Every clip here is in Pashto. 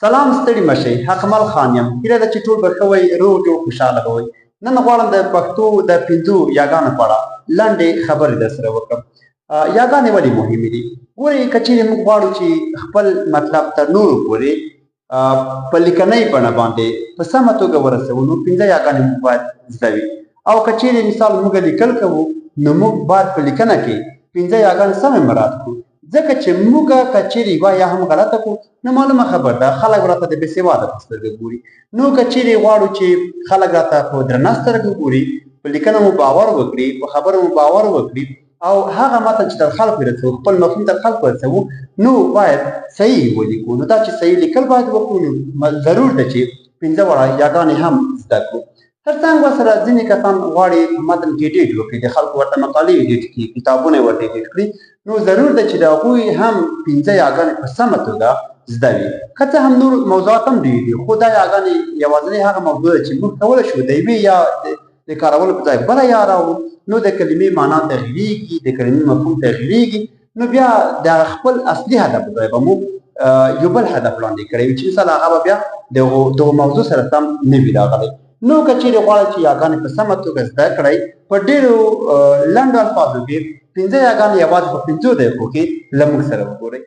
سلام ستړي مشئ حقمل خان یم هیله ده چې ټول به ښه وئ روغ جوړ خوشحاله به وئ نن غواړم د پښتو د پنځو یاګانو په اړه لنډې خبرې درسره وکړم یاګانې ولې مهمې دي ګورئ که چیرې موږ غواړو چې خپل مطلب تر نورو پورې په لیکنۍ بڼه باندې په سمه توګه ورسوو نو پنځه یاګانې موږ باید زده وي او که چیرې مثال موږ لیکل کوو نو موږ باید په لیکنه کې پنځه یاګانې سمې مراعات کړو ځکه چې موږ که چیرې یوه یا هم غلطه کړو نو معلومه خبر ده خلک راته د بې سواده په سترګه ګوري نو که چیرې غواړو چې خلک راته په درنه سترګه ګوري په لیکنه مو باور وکړي په خبرو مو باور وکړي او هغه متن چې تر خلکو رسوو خپل مفهوم تر خلکو رسوو نو باید صحیح ولیکو نو دا چې صحیح لیکل باید وکړو نو ضرور ده چې پنځه واړه یاګانې هم زده کړو تر څنګ ورسره ځینې کسان غواړي متن کې ایډیټ وکړي د خلکو ورته مقالې ایډیټ کړي کتابونه ورته ایډیټ کړي نو ضرور ده چې د هغوی هم پنځه یاګانې په سمه توګه زده وي که څه هم نور موضوعات هم ډېر دي خو دا یاګانې یوازینۍ هغه موضوع ده چې موږ کولی شو د یوې یا د کارولو په ځای بله یا راوړو نو د کلمې معنا تغییرېږي د کلمې مفهوم تغییرېږي نو بیا د خپل اصلي هدف په ځای به موږ یو بل هدف وړاندې کړی وي چې مثال هغه به بیا دغو موضوع سره سم نه وي راغلی نو که چیرې غواړئ چې یاګانې په سمه توګه زده کړئ په ډېرو لنډو الفاظو کې پنځه یاګانې یوازې په پنځو دقیقو کې له موږ سره وګورئ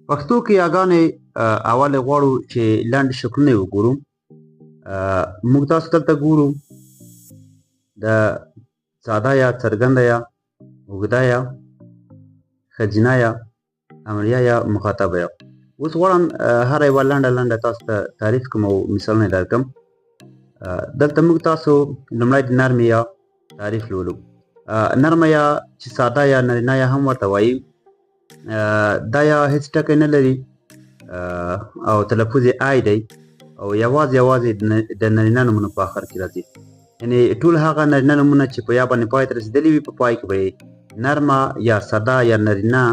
پښتو کې یاګانې اول غواړو چې لنډ شکلونه یې وګورو موږ تاسو دلته ګورو د ساده یا څرګنده یا اوږده یا ښځینه یا امریه یا مخاطبه یا اوس غواړم هره یوه لنډه تاسو ته تعریف کوم او مثالونه یې درکړم دلته موږ تاسو لومړی د نرمې یا تعریف لولو نرمه یا چې ساده یا نرینه یا هم ورته وایي دا یا هیڅ ټکی نه لري او تلفظ یې آی دی او یوازې د نرینه نومونو په آخر کې راځي یعنې ټول هغه نرینه نومونه چې په یا باندې پای ته رسېدلي وي په پای کې به نرمه یا ساده یا نرینه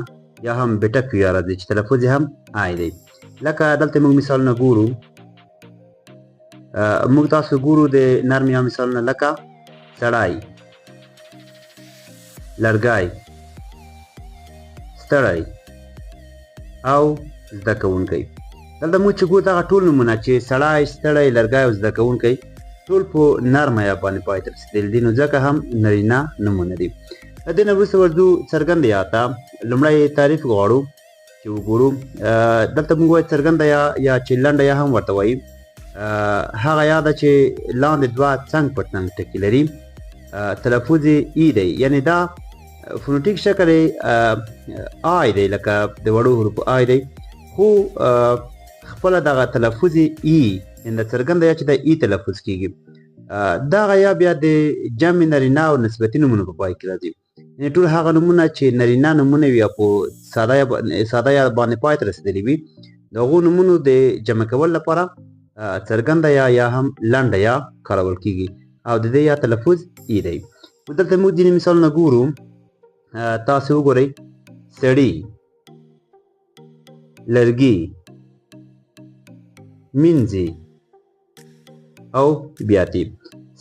یا هم بټک یا راځي چې تلفظ یې هم آی دی لکه دلته موږ مثالونه ګورو موږ تاسو ګورو د نرم یا مثالونه لکه سړی لرګی ستړی او زده کوونکی دلته موږ چې ګورو دغه ټول نومونه چې سړی ستړی لرګی او زده کوونکی ټول په نرمه یا باندې پای ته رسېدلي دي نو ځکه هم نرینه نومونه دي د دې نه وروسته ورځو څرګنده یا ته لومړی تعریف غواړو چې وګورو دلته موږ وایو څرګنده یا چې لنډه یا هم ورته وایي هغه یا ده چې لاندې دوه څنګ په څنګ ټکي لري تلفظ یې ای دی یعنې دا فونټیک شکل یې آی دی لکه د وړو حروفو آی دی خو خپله دغه تلفظ یې ای د څرګنده یا چې د ای تلفظ کېږي دغه یا بیا د جمع نرینه او نسبتي نومونو په پای کې راځي یعنې ټول هغه نومونه چې نرینه نومونه وي او په ساده یا باندې پای ته رسېدلي وي د هغو نومونو د جمع کولو لپاره څرګنده یا هم لنډه یا کارول کېږي او د دې یا تلفظ ای دی دلته موږ ځینې مثالونه ګورو تاسې وګورئ سړي لرګي مینځي او بیاتي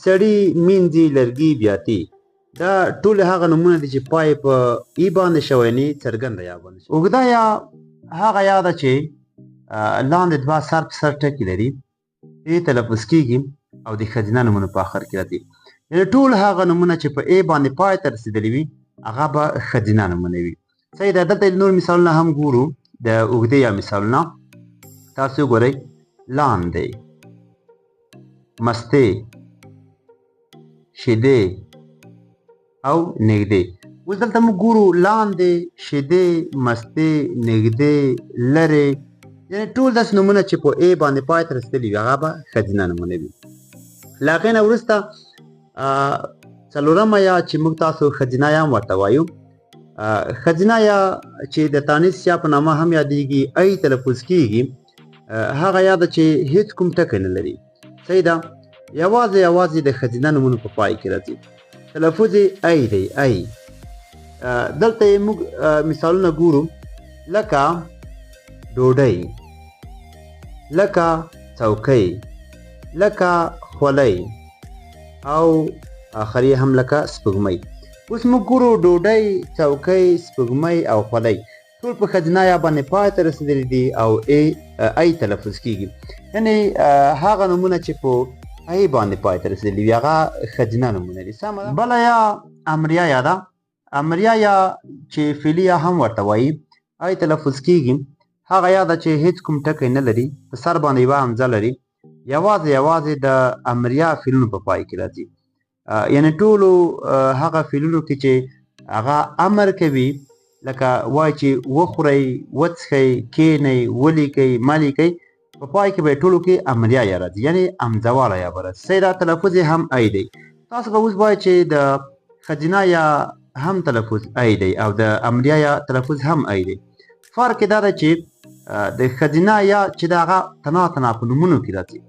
سړي مینځي لرګي بیاتي دا ټول هغه نومونه دي چې پای په ای باندې شوی نه څرګنده یا باندې اوږده یا هغه یا ده چې لاندې دوه سر په سر ټکي لري ای تلفظ کېږي او د ښځینه نومونو په آخر کې راځي یعنې ټول هغه نومونه چې په ای باندې پای ته رسېدلي وي هغه به ښځینه نومونه وي صحیح ده دلته نور مثالونه هم ګورو د اوږدې یا مثالونه تاسو وګورئ لاندې مستې شیدې او نږدې اوس دلته موږ ګورو لاندې شیدې مستې نږدې لرې یعنې ټول داسې نومونه چې په ای باندې پای ته رسېدلي وي هغه به ښځینه نومونه وي له هغې نه وروسته څلورمه یا چې موږ تاسو ښځینه یا هم ورته وایو ښځینه یا چې د تانیث یا په نامه هم یادېږي ای تلفظ کېږي هغه یا ده چې هیڅ کوم ټکی نه لري صحیح ده یوازې د ښځینه نومونو په پای کې راځي تلفظ یې ای دی ای دلته یې موږ مثالونه ګورو لکه ډوډۍ لکه څوکۍ لکه خولۍ او آخري هم لکه سپوږمۍ اوس موږ ګورو ډوډۍ څوکۍ سپوږمۍ او خولۍ ټول په ښځینه یا باندې پای ته رسېدلي دي او ای ای تلفظ کیږي یعنی هغه نومونه چې په ای باندې پای ته رسېدلي وي هغه ښځینه نومونه دي سمه ده بله یا امریه یا ده امریه یا چې فعلي یا هم ورته وایي ای تلفظ کیږي هغه یا ده چې هیڅ کوم ټکی نه لري په سر باندې یوه همزه لري یوازې د امریه فعلونو په پای کې راځي یعنی ټولو هغه فعلونو کې چې هغه امر کوي لکه وایي چې وخورئ وڅښئ کینئ ولیکئ مه لیکئ په پای کې به یې ټولو کې امریه یا راځي یعنی همزه واله یا به راځي صحیح دا تلفظ یې هم ای دی تاسو به اوس وایئ چې د ښځینه یا هم تلفظ ای دی او د امریه یا تلفظ هم ای دی فرق دا ده چې د ښځینه یا چې د هغه تنا په نومونو کې راځي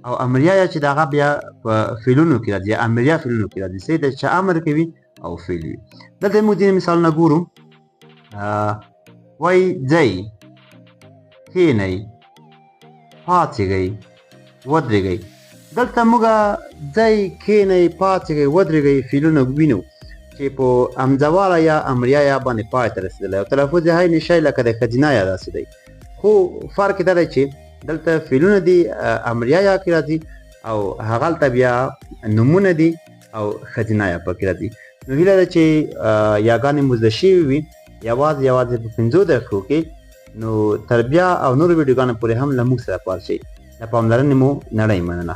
او امریه یا چې د هغه بیا په فعلونو کې راځي امریه فعلونو کې راځي صحیح ده چې امر کوي او فعل وي دلته موږ ځینې مثالونه ګورو وایي ځئ کښېنئ پاڅېږئ ودرېږئ دلته موږ ځئ کښېنئ پاڅېږئ ودرېږئ فعلونه وینو چې په همزه واله یا امریه یا باندې پای ته رسېدلی او تلفظ یې هی نشی لکه د ښځینه یا داسې دی خو فرق دا دی چې دلته فعلونه دي امریه یا کې راځي او هغلته بیا نومونه دي او ښځینه یا پکې راځي نو هیله ده چې یاګانې مو زده شوي وي یوازې په 5 دقیقو کې نو تر بیا او نورو ویډیوګانو پورې هم له موږ سره پاتې شئ د پاملرنې مو نړۍ مننه